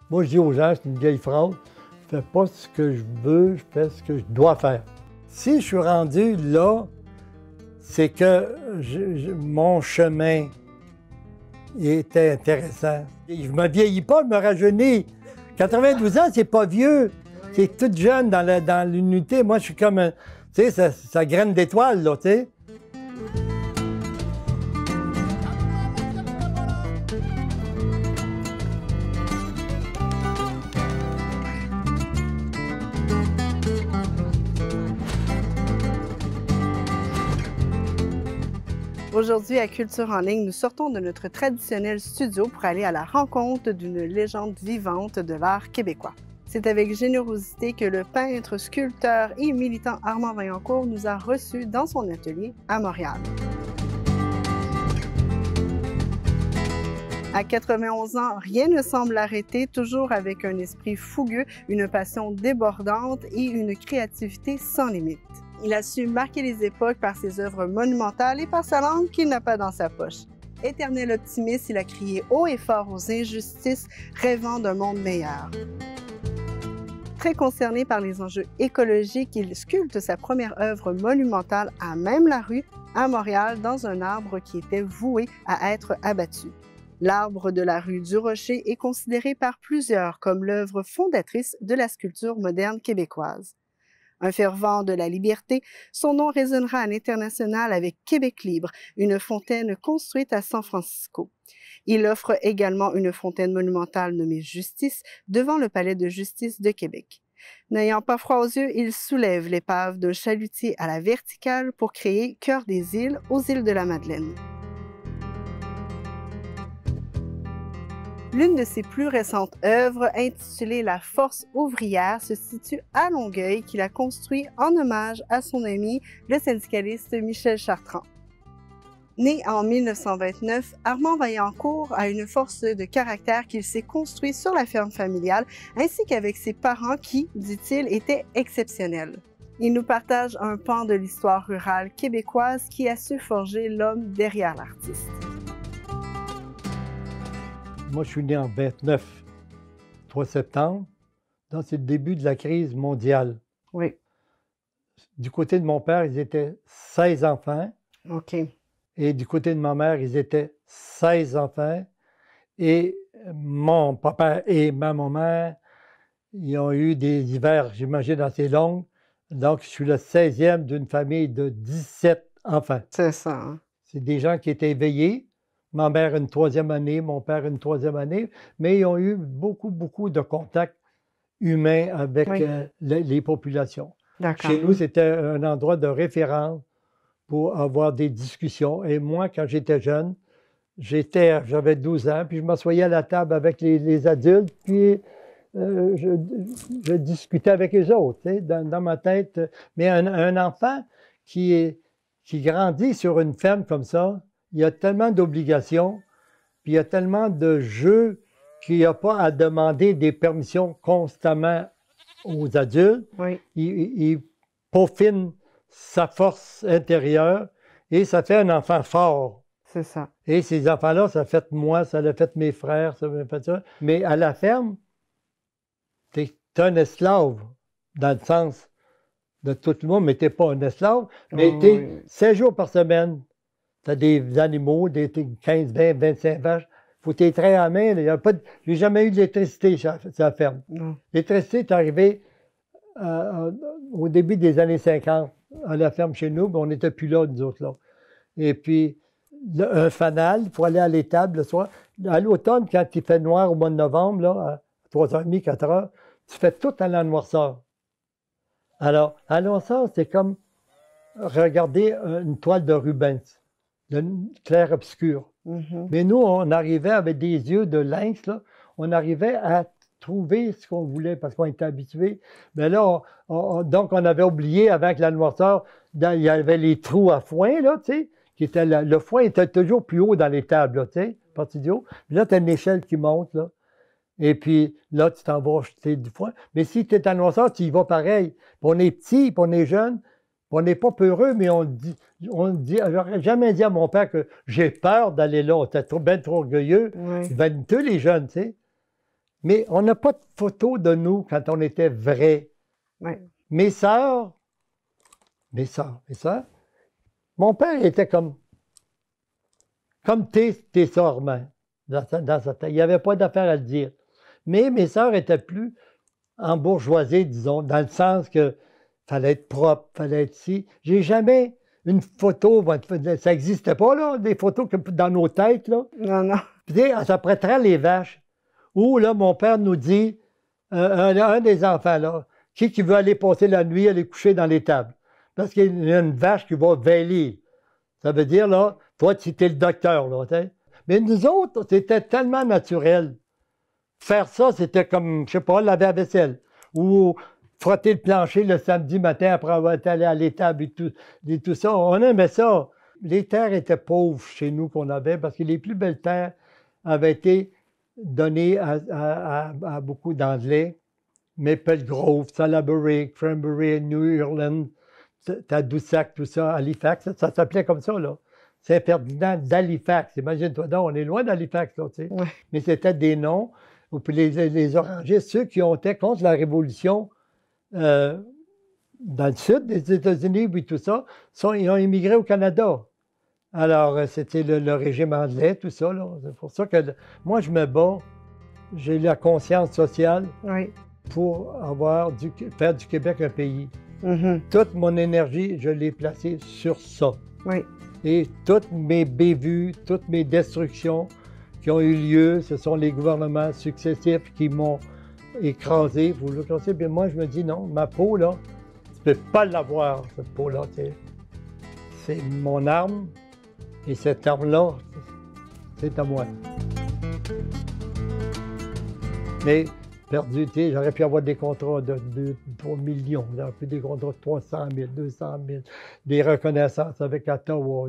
Moi, je dis aux gens, c'est une vieille phrase, je ne fais pas ce que je veux, je fais ce que je dois faire. Si je suis rendu là, c'est que mon chemin était intéressant. Je ne me vieillis pas, je me rajeunis. 92 ans, c'est pas vieux. C'est tout jeune dans l'unité. Moi, je suis comme, tu sais, ça graine d'étoiles, là, tu sais. Aujourd'hui, à Culture en ligne, nous sortons de notre traditionnel studio pour aller à la rencontre d'une légende vivante de l'art québécois. C'est avec générosité que le peintre, sculpteur et militant Armand Vaillancourt nous a reçus dans son atelier à Montréal. À 91 ans, rien ne semble l'arrêter, toujours avec un esprit fougueux, une passion débordante et une créativité sans limite. Il a su marquer les époques par ses œuvres monumentales et par sa langue qu'il n'a pas dans sa poche. Éternel optimiste, il a crié haut et fort aux injustices, rêvant d'un monde meilleur. Très concerné par les enjeux écologiques, il sculpte sa première œuvre monumentale à Même-la-Rue, à Montréal, dans un arbre qui était voué à être abattu. L'arbre de la rue du Rocher est considéré par plusieurs comme l'œuvre fondatrice de la sculpture moderne québécoise. Un fervent de la liberté, son nom résonnera à l'international avec Québec libre, une fontaine construite à San Francisco. Il offre également une fontaine monumentale nommée Justice devant le Palais de justice de Québec. N'ayant pas froid aux yeux, il soulève l'épave d'un chalutier à la verticale pour créer Cœur des îles aux îles de la Madeleine. L'une de ses plus récentes œuvres, intitulée La Force ouvrière, se situe à Longueuil, qu'il a construit en hommage à son ami, le syndicaliste Michel Chartrand. Né en 1929, Armand Vaillancourt a une force de caractère qu'il s'est construit sur la ferme familiale, ainsi qu'avec ses parents qui, dit-il, étaient exceptionnels. Il nous partage un pan de l'histoire rurale québécoise qui a su forger l'homme derrière l'artiste. Moi, je suis né en 29, 3 septembre. Donc, c'est le début de la crise mondiale. Oui. Du côté de mon père, ils étaient 16 enfants. OK. Et du côté de ma mère, ils étaient 16 enfants. Et mon papa et ma maman, ils ont eu des hivers, j'imagine, assez longs. Donc, je suis le 16e d'une famille de 17 enfants. C'est ça. Hein? C'est des gens qui étaient éveillés. Ma mère une 3e année, mon père une 3e année, mais ils ont eu beaucoup de contacts humains avec les populations. Chez nous, c'était un endroit de référence pour avoir des discussions. Et moi, quand j'étais jeune, j'avais 12 ans, puis je m'assoyais à la table avec les adultes, puis je discutais avec eux autres, tu sais, dans ma tête. Mais un enfant qui grandit sur une ferme comme ça, il y a tellement d'obligations, puis il y a tellement de jeux qu'il n'y a pas à demander des permissions constamment aux adultes. Oui. Il peaufine sa force intérieure et ça fait un enfant fort. C'est ça. Et ces enfants-là, ça a fait moi, ça a fait mes frères, ça a fait ça. Mais à la ferme, t'es un esclave, dans le sens de tout le monde, mais t'es pas un esclave, mais t'es 16 jours par semaine. Tu as des animaux, des 15, 20, 25 vaches. Il faut tes traits à main. Je n'ai jamais eu d'électricité sur la ferme. L'électricité est arrivée au début des années 50 à la ferme chez nous, mais on n'était plus là, nous autres, là. Et puis, un fanal pour aller à l'étable le soir. À l'automne, quand il fait noir au mois de novembre, là, à 3h30, 4h, tu fais tout à la noirceur. Alors, à la noirceur, c'est comme regarder une toile de Rubens. De clair-obscur. Mais nous, on arrivait avec des yeux de lynx, là, on arrivait à trouver ce qu'on voulait parce qu'on était habitué. Mais là, donc, on avait oublié avec la noirceur, il y avait les trous à foin, là, tu sais, qui étaient le foin était toujours plus haut dans les tables, là, tu sais, partie du haut. Puis là, tu as une échelle qui monte, là. Et puis là, tu t'en vas acheter du foin. Mais si tu es en noirceur, tu y vas pareil. Puis on est petit, puis on est jeune. On n'est pas peureux, mais on dit, j'aurais jamais dit à mon père que j'ai peur d'aller là. On était bien trop orgueilleux. Vaniteux, les jeunes, tu sais. Mais on n'a pas de photos de nous quand on était vrais. Ouais. Mes sœurs, mon père était comme tes sœurs, man, dans sa tête. Il n'y avait pas d'affaire à le dire. Mais mes sœurs étaient plus embourgeoisées, disons, dans le sens que fallait être propre, fallait être ci. J'ai jamais une photo, ça n'existait pas, là, des photos que dans nos têtes, là. Non, non. Puis, ça prêterait les vaches. Où, là, mon père nous dit, un des enfants, là, qui veut aller passer la nuit, aller coucher dans les tables? Parce qu'il y a une vache qui va veiller. Ça veut dire, là, toi, tu es le docteur, là, t'sais. Mais nous autres, c'était tellement naturel. Faire ça, c'était comme, je sais pas, laver la vaisselle. Ou frotter le plancher le samedi matin après avoir été allé à l'étable et tout ça. On aimait ça. Les terres étaient pauvres chez nous qu'on avait parce que les plus belles terres avaient été données à beaucoup d'Anglais. Maple Grove, Salaberry, Cranberry, New Ireland, Tadoussac, tout ça, Halifax, ça s'appelait comme ça, là. Saint-Ferdinand d'Halifax. Imagine-toi donc, on est loin d'Halifax, là, tu sais. Ouais. Mais c'était des noms. Puis les orangistes, ceux qui ont été contre la Révolution dans le sud des États-Unis, puis tout ça, ils ont immigré au Canada. Alors, c'était le régime anglais, tout ça, là. C'est pour ça que moi, je me bats. J'ai la conscience sociale Oui. pour faire du Québec un pays. Mhm. Toute mon énergie, je l'ai placée sur ça. Oui. Et toutes mes bévues, toutes mes destructions qui ont eu lieu, ce sont les gouvernements successifs qui m'ont écrasé. Vous le connaissez, bien moi, je me dis non, ma peau, là, tu ne peux pas l'avoir, cette peau-là. C'est mon arme, et cette arme-là, c'est à moi. Mais perdu, j'aurais pu avoir des contrats de 3 millions, j'aurais pu des contrats de 300 000, 200 000, des reconnaissances avec Ottawa,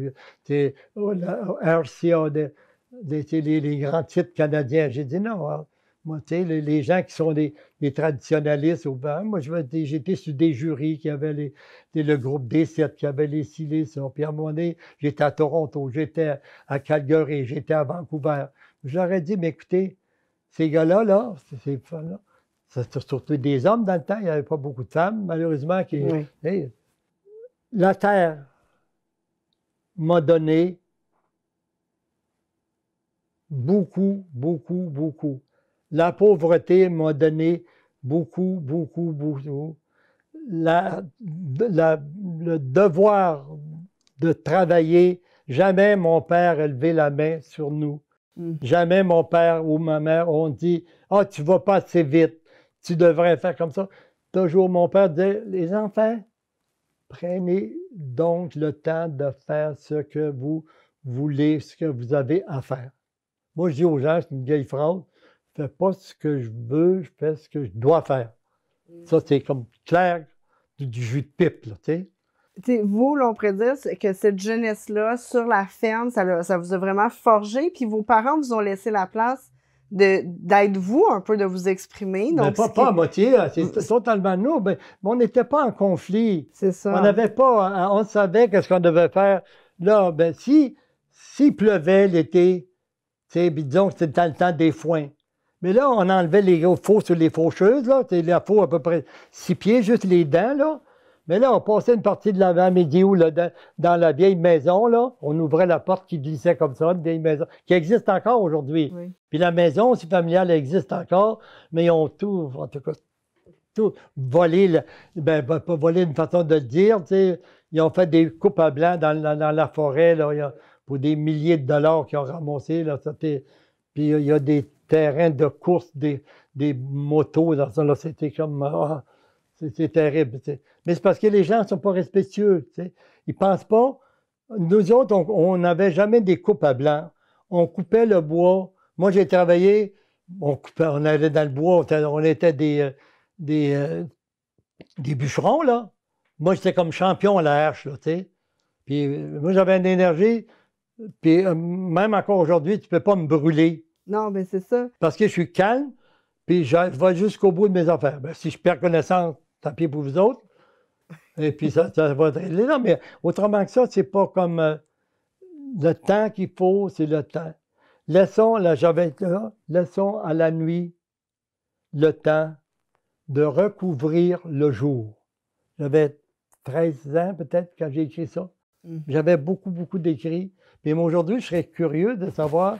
la RCA, les grands titres canadiens. J'ai dit non, hein, moi, les gens qui sont des traditionnalistes, moi, j'étais sur des jurys qui avaient le groupe D7, qui avait les ci, ça. Puis à un moment donné, j'étais à Toronto, j'étais à Calgary, j'étais à Vancouver. J'aurais dit, mais écoutez, ces gars-là, c'est surtout des hommes dans le temps, il n'y avait pas beaucoup de femmes, malheureusement. Oui. Hey, la Terre m'a donné beaucoup, beaucoup, beaucoup. La pauvreté m'a donné beaucoup, beaucoup, beaucoup. Le devoir de travailler, jamais mon père a levé la main sur nous. Jamais mon père ou ma mère ont dit « Ah, tu vas pas assez vite, tu devrais faire comme ça. » Toujours mon père disait « Les enfants, prenez donc le temps de faire ce que vous voulez, ce que vous avez à faire. » Moi, je dis aux gens, c'est une vieille phrase, « Je ne fais pas ce que je veux, je fais ce que je dois faire. » Ça, c'est comme clair du jus de pipe, là, tu sais. Vous, là, on pourrait dire que cette jeunesse-là, sur la ferme, ça vous a vraiment forgé, puis vos parents vous ont laissé la place d'être vous, un peu, de vous exprimer. Donc, mais pas à moitié, c'est totalement nous, mais on n'était pas en conflit. C'est ça. On n'avait pas, on savait qu'est-ce qu'on devait faire. Là, ben, s'il pleuvait l'été, disons que c'était dans le temps des foins, mais là, on enlevait les faux sur les faucheuses, là, la faux à peu près 6 pieds, juste les dents, là. Mais là, on passait une partie de l'avant-midi ou là, dans la vieille maison, là, on ouvrait la porte qui glissait comme ça, une vieille maison, qui existe encore aujourd'hui. Oui. Puis la maison aussi familiale existe encore, mais ils ont tout, en tout cas, tout volé, pas volé une façon de le dire, tu sais. Ils ont fait des coupes à blanc dans la forêt, là, pour des milliers de dollars qu'ils ont ramassés, là, puis il y a des terrains de course, des motos dans ça, là, c'était comme... c'est terrible. T'sais. Mais c'est parce que les gens ne sont pas respectueux. T'sais. Ils ne pensent pas. Nous autres, on n'avait jamais des coupes à blanc. On coupait le bois. Moi, j'ai travaillé, on allait dans le bois, on était des bûcherons, là. Moi, j'étais comme champion à la hache, là, t'sais. Puis moi, j'avais une énergie. Puis même encore aujourd'hui, tu ne peux pas me brûler. Non, mais c'est ça. Parce que je suis calme, puis je vais jusqu'au bout de mes affaires. Ben, si je perds connaissance, tant pis pour vous autres. Et puis ça va être là. Mais autrement que ça, c'est pas comme le temps qu'il faut, c'est le temps. Laissons à la nuit le temps de recouvrir le jour. J'avais 13 ans peut-être quand j'ai écrit ça. J'avais beaucoup, beaucoup d'écrits. Mais aujourd'hui, je serais curieux de savoir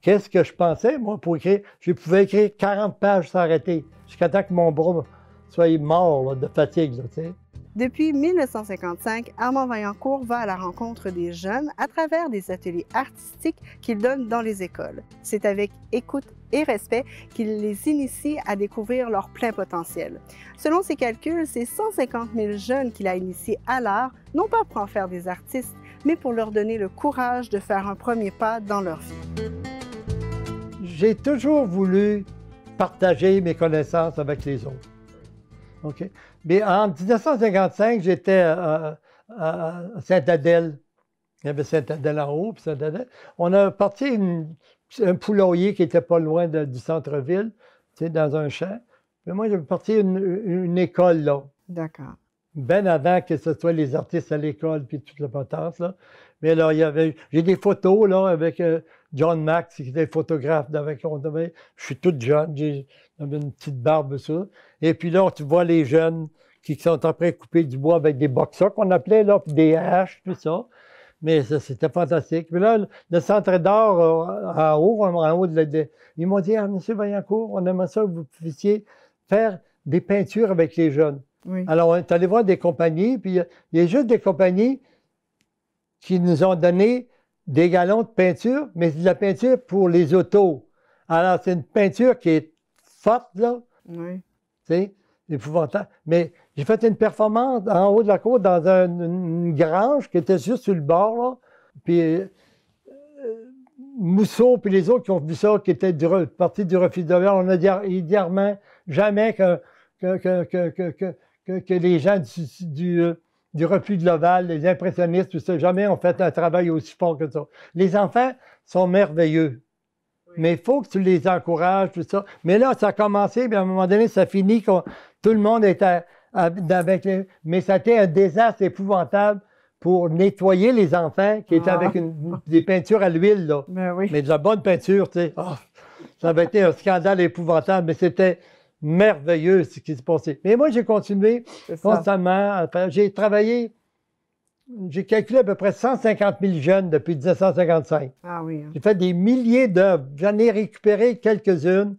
qu'est-ce que je pensais, moi, pour écrire. Je pouvais écrire 40 pages sans arrêter, jusqu'à temps que mon bras soit mort là, de fatigue. Là, tu sais. Depuis 1955, Armand Vaillancourt va à la rencontre des jeunes à travers des ateliers artistiques qu'il donne dans les écoles. C'est avec écoute et respect qu'il les initie à découvrir leur plein potentiel. Selon ses calculs, c'est 150 000 jeunes qu'il a initiés à l'art, non pas pour en faire des artistes, mais pour leur donner le courage de faire un premier pas dans leur vie. J'ai toujours voulu partager mes connaissances avec les autres. OK? Mais en 1955, j'étais à Sainte-Adèle. Il y avait Sainte-Adèle en haut, puis Sainte-Adèle. On a parti un poulailler qui n'était pas loin du centre-ville, tu sais, dans un champ. Mais moi, j'ai parti une école là. D'accord. Bien avant que ce soit les artistes à l'école, puis toute la potence, là. Mais là, j'ai des photos, là, avec John Max, qui était photographe je suis toute jeune, j'avais une petite barbe, ça. Et puis là, tu vois les jeunes qui sont en train de couper du bois avec des boxas qu'on appelait, là, puis des haches, tout ça. Mais ça, c'était fantastique. Puis là, le centre d'art, en haut ils m'ont dit, « Ah, M. Vaillancourt, on aimerait ça que vous puissiez faire des peintures avec les jeunes. » Oui. Alors, on est allé voir des compagnies, puis il y a juste des compagnies qui nous ont donné des galons de peinture, mais c'est de la peinture pour les autos. Alors, c'est une peinture qui est forte, là. Oui. Tu sais, épouvantable. Mais j'ai fait une performance en haut de la côte dans une grange qui était juste sur le bord, là. Puis Mousseau, puis les autres qui ont vu ça, qui étaient partis du Refuge de Laval, on a dit Armand, jamais que les gens du Refuge de Laval, les impressionnistes, tout ça, jamais ont fait un travail aussi fort que ça. Les enfants sont merveilleux. Oui. Mais il faut que tu les encourages, tout ça. Mais là, ça a commencé, puis à un moment donné, ça finit, tout le monde était avec les... Mais ça a été un désastre épouvantable pour nettoyer les enfants qui étaient avec des peintures à l'huile, là. Ben oui. Mais de la bonne peinture, tu sais. Oh, ça avait été un scandale épouvantable, mais c'était merveilleux ce qui s'est passé. Mais moi, j'ai continué constamment. J'ai travaillé, j'ai calculé à peu près 150 000 jeunes depuis 1955. Ah oui. Hein. J'ai fait des milliers d'œuvres. J'en ai récupéré quelques-unes,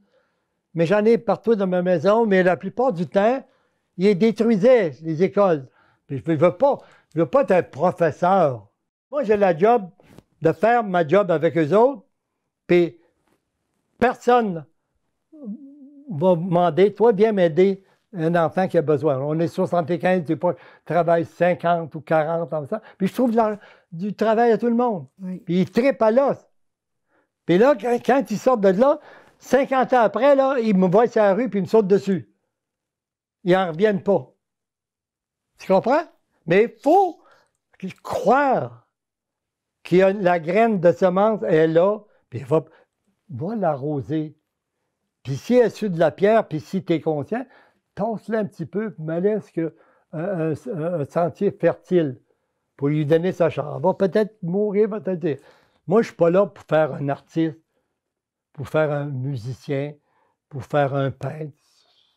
mais j'en ai partout dans ma maison. Mais la plupart du temps, ils les détruisaient, les écoles. Puis je ne veux pas être professeur. Moi, j'ai la job de faire ma job avec eux autres, puis personne va demander, toi, viens m'aider un enfant qui a besoin. On est 75, tu travailles 50 ou 40, comme ça. Puis je trouve du travail à tout le monde. Oui. Puis ils trippent à l'os. Puis là, quand ils sortent de là, 50 ans après, là, ils me voient sur la rue puis ils me sautent dessus. Ils n'en reviennent pas. Tu comprends? Mais il faut croire qu'il y a la graine de semence, elle est là, puis va l'arroser. Puis si elle est sur de la pierre, puis si tu es conscient, tasse-la un petit peu, puis me laisse un sentier fertile pour lui donner sa chance. Elle va peut-être mourir, peut-être. Moi, je ne suis pas là pour faire un artiste, pour faire un musicien, pour faire un peintre,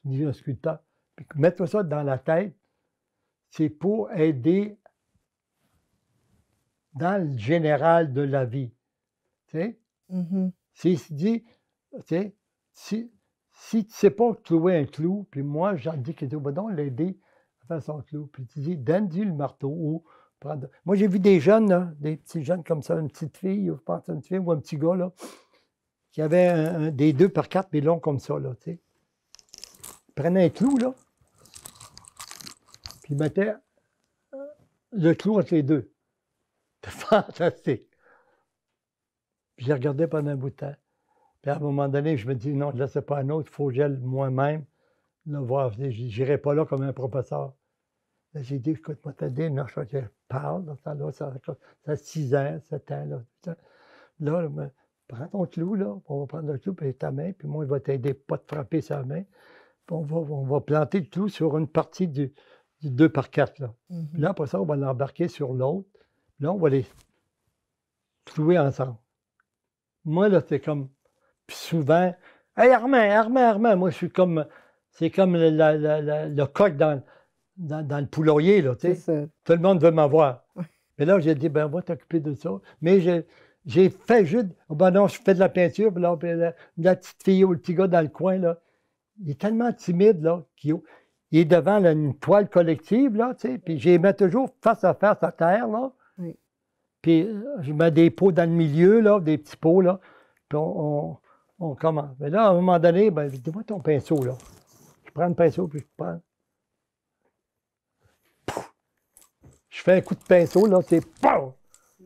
ni un sculpteur. Puis mets-toi ça dans la tête, c'est pour aider dans le général de la vie. Tu sais? Mm-hmm. Tu sais, si tu ne sais pas clouer un clou, puis moi, j'en dis que tu vas donc l'aider à faire son clou. Puis tu dis, donne-lui le marteau. Ou prendre... Moi, j'ai vu des jeunes, là, des petits jeunes comme ça, une petite fille, je pense une fille ou un petit gars, là, qui avait des 2x4, mais longs comme ça, là, tu sais. Il prenait un clou, là, puis il mettait le clou entre les deux. C'était fantastique. Puis je regardais pendant un bout de temps. Puis à un moment donné, je me dis, non, là, c'est pas un autre, il faut que j'aille moi-même le voir. Je n'irai pas là comme un professeur. Là, j'ai dit, écoute, moi, t'aider, non, je parle, dans ce temps-là, ça a 6 ans, 7 ans, là. Là, prends ton clou, là, on va prendre le clou, puis ta main, puis moi, je vais t'aider pas te frapper sa main. Puis on va planter le clou sur une partie du 2x4, là. Mm-hmm. Puis là, après ça, on va l'embarquer sur l'autre. Là, on va les clouer ensemble. Moi, là, c'est comme... Puis souvent, Hey, Armand, moi, je suis comme. C'est comme le coq dans le poulailler, là, tu sais. C'est ça. Tout le monde veut m'avoir. Mais là, j'ai dit, ben, on va t'occuper de ça. Mais j'ai fait juste. Oh, ben non, je fais de la peinture, puis là, la petite fille ou le petit gars dans le coin, là, il est tellement timide, là, qu'il il est devant là, une toile collective, là, tu sais, puis je les mets toujours face à terre, là. Oui. Puis je mets des pots dans le milieu, là, des petits pots, là, puis on commence. Mais là, à un moment donné, ben, dis-moi ton pinceau, là. Je prends le pinceau, puis je prends. Pouf! Je fais un coup de pinceau, là, c'est POW!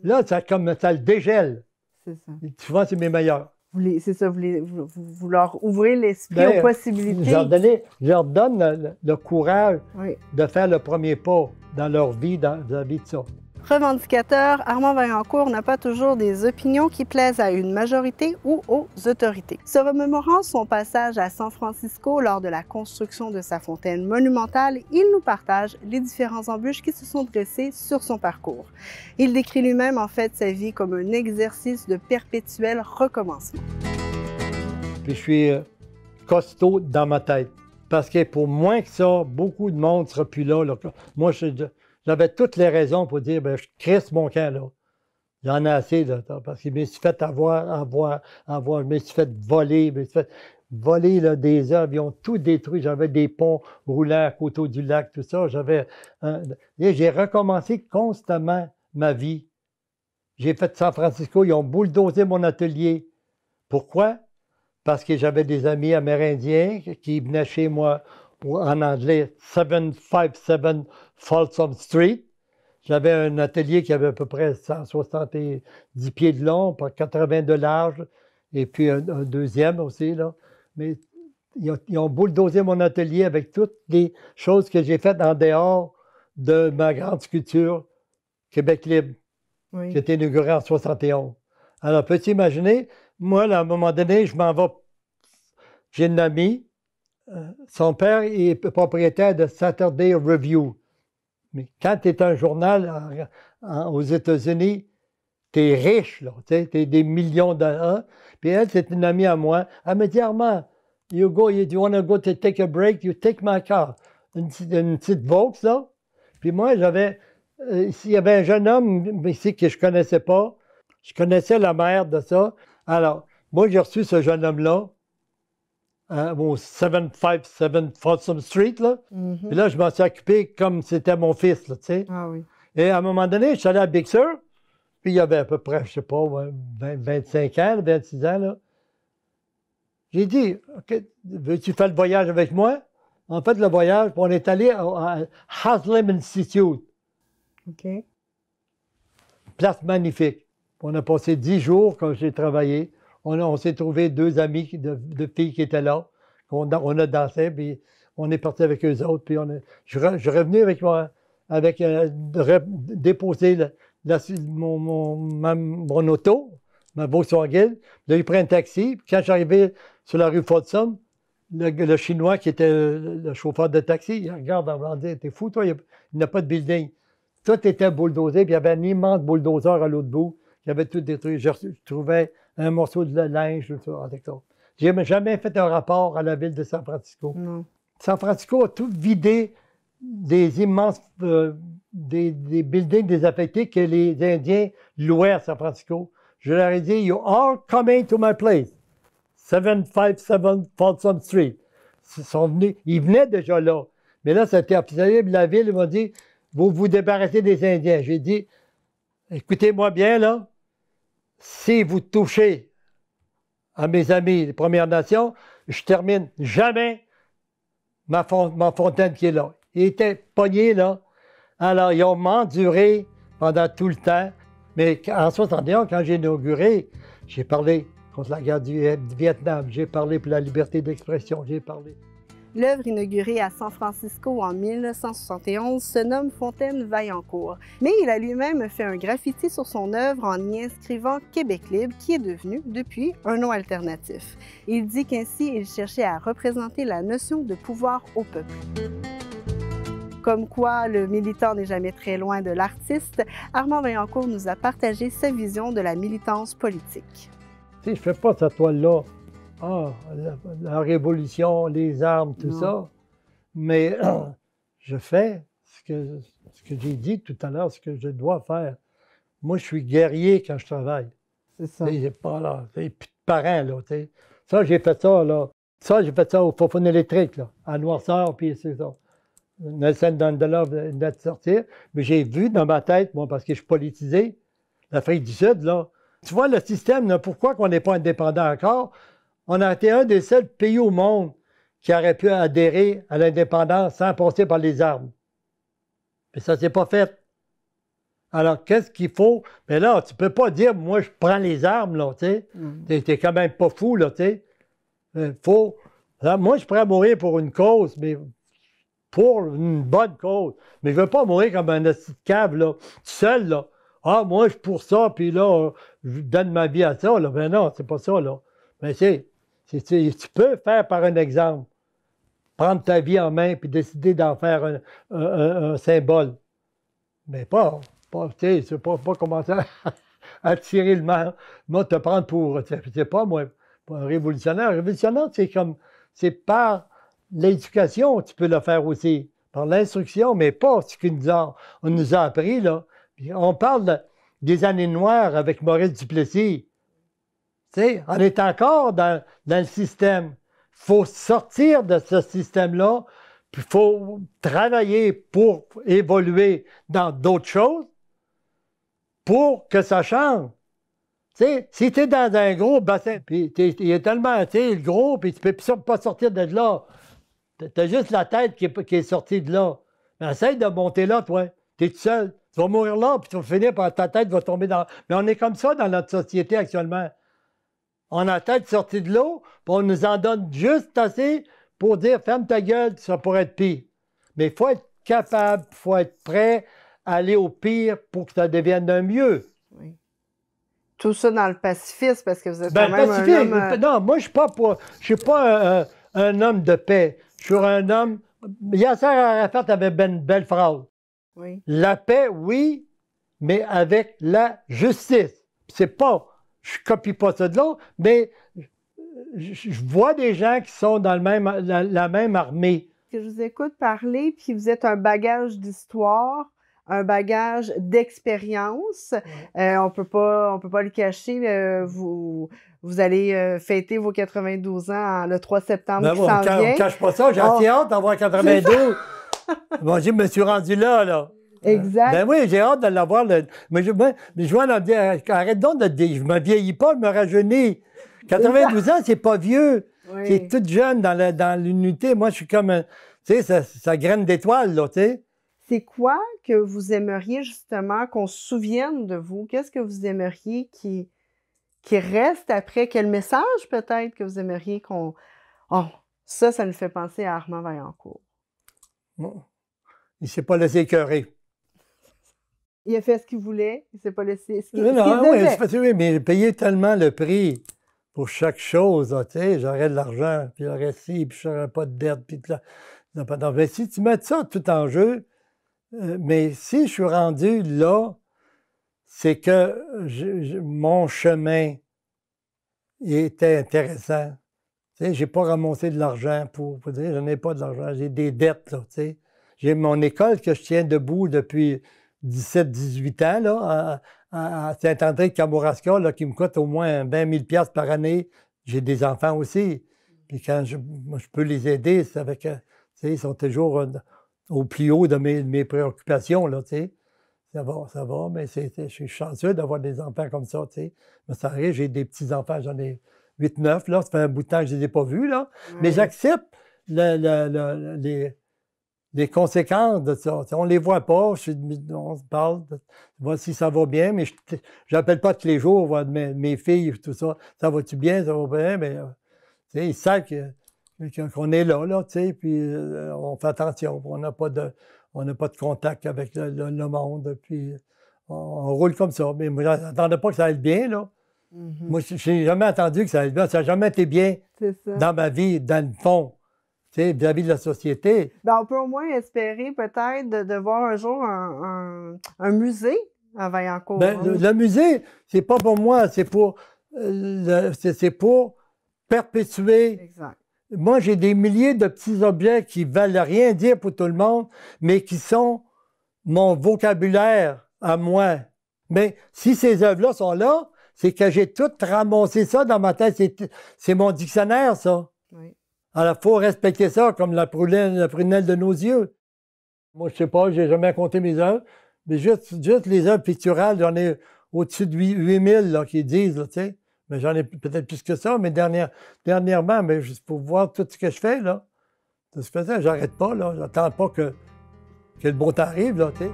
Là, ça le dégèle. C'est ça. Et souvent, c'est mes meilleurs. C'est ça, vous leur ouvrez l'esprit Ben, aux possibilités. Je leur donne le courage Oui. de faire le premier pas dans leur vie, dans la vie de ça. Revendicateur, Armand Vaillancourt n'a pas toujours des opinions qui plaisent à une majorité ou aux autorités. Se remémorant son passage à San Francisco lors de la construction de sa fontaine monumentale, il nous partage les différentes embûches qui se sont dressées sur son parcours. Il décrit lui-même en fait sa vie comme un exercice de perpétuel recommencement. Puis je suis costaud dans ma tête. Parce que pour moins que ça, beaucoup de monde ne sera plus là. Moi, j'avais toutes les raisons pour dire, ben, je crisse mon camp, là. J'en ai assez, là, parce que je me suis fait je me suis fait voler, je me suis fait voler là, des œuvres, ils ont tout détruit. J'avais des ponts roulants à côté du lac, tout ça. J'ai recommencé constamment ma vie. J'ai fait San Francisco, ils ont bulldozé mon atelier. Pourquoi? Parce que j'avais des amis amérindiens qui venaient chez moi, en anglais, 757 Folsom Street. J'avais un atelier qui avait à peu près 170 pieds de long, par 80 de large, et puis un deuxième aussi, là. Mais ils ont bulldozé mon atelier avec toutes les choses que j'ai faites en dehors de ma grande sculpture Québec libre, Oui. qui a été inaugurée en 71. Alors, peux-tu imaginer, moi, là, à un moment donné, je m'en vais. J'ai une amie, son père est propriétaire de Saturday Review. Mais quand tu es un journal aux États-Unis, tu es riche, là, tu es des millions de dollars. Puis elle, c'est une amie à moi. Elle me dit, Armand, you want to go to take a break, you take my car. Une petite Vaux, là. Puis moi, s'il y avait un jeune homme ici que je ne connaissais pas, je connaissais la mère de ça. Alors, moi, j'ai reçu ce jeune homme-là, au 757 Folsom Street, là. Mm-hmm. Puis là, je m'en suis occupé comme c'était mon fils, là, tu sais. Ah oui. Et à un moment donné, je suis allé à Big Sur, puis il y avait à peu près, je sais pas, 25 ans, 26 ans, là. J'ai dit, OK, veux-tu faire le voyage avec moi? On fait le voyage, puis on est allé à Haslam Institute. OK. Place magnifique. On a passé 10 jours quand j'ai travaillé. On s'est trouvé deux amis de filles qui étaient là. On a dansé, puis on est parti avec eux autres. Puis je suis revenu avec moi, déposer mon auto, ma Volkswagen. Là, il prend un taxi. Puis quand je suis arrivé sur la rue Folsom, le Chinois qui était le chauffeur de taxi, il regarde en disant, t'es fou, toi, il n'y a pas de building. Tout était bulldozé, puis il y avait un immense bulldozer à l'autre bout qui avait tout détruit. Je trouvais un morceau de linge, tout ça. Je n'ai jamais fait un rapport à la ville de San Francisco. Non. San Francisco a tout vidé des immenses des buildings désaffectés que les Indiens louaient à San Francisco. Je leur ai dit, you are coming to my place. 757 Folsom Street. Ils venaient déjà là. Mais là, c'était terrible. La ville m'a dit, vous vous débarrassez des Indiens. J'ai dit, écoutez-moi bien, là. Si vous touchez à mes amis des Premières Nations, je termine jamais ma fontaine qui est là. Ils étaient pognés, là. Alors, ils ont m'enduré pendant tout le temps. Mais en 71, quand j'ai inauguré, j'ai parlé contre la guerre du Vietnam, j'ai parlé pour la liberté d'expression, j'ai parlé. L'œuvre inaugurée à San Francisco en 1971 se nomme Fontaine Vaillancourt, mais il a lui-même fait un graffiti sur son œuvre en y inscrivant Québec libre, qui est devenu, depuis, un nom alternatif. Il dit qu'ainsi, il cherchait à représenter la notion de pouvoir au peuple. Comme quoi, le militant n'est jamais très loin de l'artiste, Armand Vaillancourt nous a partagé sa vision de la militance politique. Tu sais, je ne fais pas cette toile-là Ah, la révolution, les armes, tout ça. Mais je fais ce que j'ai dit tout à l'heure, ce que je dois faire. Moi, je suis guerrier quand je travaille. C'est ça. J'ai pas là, plus de parents, là, tu sais. Ça, j'ai fait ça, là. Ça, j'ai fait ça au Fofone électrique, là, à Noirceur, puis c'est ça. Nelson Mandela venait de sortir. Mais j'ai vu dans ma tête, moi, parce que je suis politisé, l'Afrique du Sud, là. Tu vois, le système, là, pourquoi qu'on n'est pas indépendant encore? On a été un des seuls pays au monde qui aurait pu adhérer à l'indépendance sans passer par les armes. Mais ça ne s'est pas fait. Alors, qu'est-ce qu'il faut? Mais là, tu ne peux pas dire, moi, je prends les armes, là, tu sais. T'es quand même pas fou, là, tu sais. Faut... Là, moi, je pourrais mourir pour une cause, mais pour une bonne cause. Mais je ne veux pas mourir comme un petit cave, là, tout seul, là. Ah, moi, je suis pour ça, puis là, je donne ma vie à ça, là. Ben non, c'est pas ça, là. Mais tu peux faire par un exemple. Prendre ta vie en main, puis décider d'en faire un symbole. Mais pas tu sais, pas commencer à tirer le mal. Moi, te prendre pour, c'est pas moi, pas un révolutionnaire. Un révolutionnaire, c'est par l'éducation, tu peux le faire aussi. Par l'instruction, mais pas ce on nous a appris, là. Puis on parle des années noires avec Maurice Duplessis. Tu sais, on est encore dans le système. Il faut sortir de ce système-là, puis il faut travailler pour évoluer dans d'autres choses pour que ça change. Tu sais, si tu es dans un gros bassin, puis il est tellement, tu sais, gros, puis tu ne peux pas sortir de là. Tu as juste la tête qui est sortie de là. Mais essaye de monter là, toi. Tu es tout seul. Tu vas mourir là, puis tu vas finir par ta tête va tomber dans... Mais on est comme ça dans notre société actuellement. On a la tête sortie de l'eau, puis on nous en donne juste assez pour dire ferme ta gueule, ça pourrait être pire. Mais il faut être capable, il faut être prêt à aller au pire pour que ça devienne un mieux. Oui. Tout ça dans le pacifisme, parce que vous êtes quand même un homme... Non, moi, je suis pas un homme de paix. Je suis un homme... Yasser Arafat avait une belle phrase. Oui. La paix, oui, mais avec la justice. C'est pas... Je copie pas ça de l'autre, mais je vois des gens qui sont dans la même armée. Je vous écoute parler, puis vous êtes un bagage d'histoire, un bagage d'expérience. On peut pas le cacher. Vous allez fêter vos 92 ans le 3 septembre qui s'en vient. On ne cache pas ça. J'ai assez hâte d'avoir 92. Bon, je me suis rendu là. Exact. Ben oui, j'ai hâte de l'avoir. Mais je vais en dire, arrête donc de dire, je me vieillis pas, je me rajeunis. 92 ans, c'est pas vieux. Oui. C'est toute jeune dans l'unité. Moi, je suis comme, tu sais, ça graine d'étoiles, là, tu sais. C'est quoi que vous aimeriez, justement, qu'on se souvienne de vous? Qu'est-ce que vous aimeriez qui reste après? Quel message, peut-être, que vous aimeriez qu'on... Oh, ça nous fait penser à Armand Vaillancourt. Bon. Il ne s'est pas laissé écœurer. Il a fait ce qu'il voulait, il ne s'est pas laissé... Oui, mais j'ai payé tellement le prix pour chaque chose, tu sais, j'aurais de l'argent, puis j'aurais ci, puis j'aurais pas de dette, puis mais si tu mets ça tout en jeu, mais si je suis rendu là, c'est que mon chemin était intéressant. Tu sais, j'ai pas ramassé de l'argent pour dire, je n'ai pas de l'argent, j'ai des dettes, là, tu sais. J'ai mon école que je tiens debout depuis 17-18 ans, là, à Saint-André-de-Kamouraska, là, qui me coûte au moins 20 000 $ par année. J'ai des enfants aussi. Puis quand je peux les aider, c'est avec, tu sais, ils sont toujours au plus haut de mes préoccupations, là, tu sais. Ça va, mais je suis chanceux d'avoir des enfants comme ça, tu sais. Mais ça arrive, j'ai des petits-enfants, j'en ai 8-9, là, ça fait un bout de temps que je ne les ai pas vus, là. Oui. Mais j'accepte les conséquences de ça. On ne les voit pas, on se parle, voir si ça va bien, mais je n'appelle pas tous les jours voir mes filles, tout ça. Ça va-tu bien, ça va bien, mais ils savent qu'on est là, tu sais, puis on fait attention, on n'a pas de contact avec le monde, puis on roule comme ça. Mais moi, je n'attendais pas que ça aille bien, là. Mm-hmm. Moi, je n'ai jamais entendu que ça allait bien. Ça n'a jamais été bien dans ma vie, dans le fond. Tu sais, vis-à-vis de la société. Ben, on peut au moins espérer peut-être de voir un jour un musée à Vaillancourt. Ben, le musée, c'est pas pour moi, c'est pour perpétuer. Exact. Moi, j'ai des milliers de petits objets qui ne veulent rien dire pour tout le monde, mais qui sont mon vocabulaire à moi. Mais si ces œuvres-là sont là, c'est que j'ai tout ramassé ça dans ma tête. C'est mon dictionnaire, ça. Oui. Alors, il faut respecter ça comme la prunelle de nos yeux. Moi, je sais pas, j'ai jamais compté mes œuvres, mais juste les œuvres picturales, j'en ai au-dessus de 8000 là, qui disent, là, tu sais. Mais j'en ai peut-être plus que ça, mais dernièrement, mais juste pour voir tout ce que je fais, là. Tout ce que je fais, j'arrête pas, là. J'attends pas que le beau temps arrive, là, tu sais.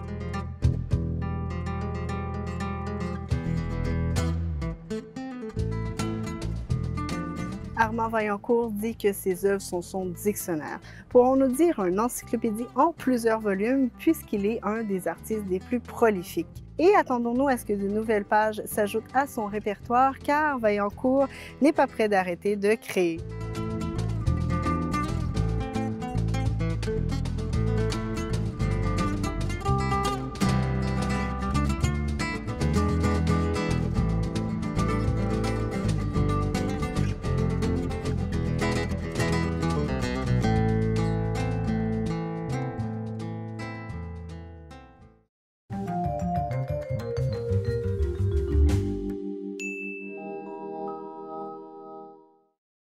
Armand Vaillancourt dit que ses œuvres sont son dictionnaire. Pourrons-nous dire une encyclopédie en plusieurs volumes puisqu'il est un des artistes les plus prolifiques? Et attendons-nous à ce que de nouvelles pages s'ajoutent à son répertoire car Vaillancourt n'est pas prêt d'arrêter de créer.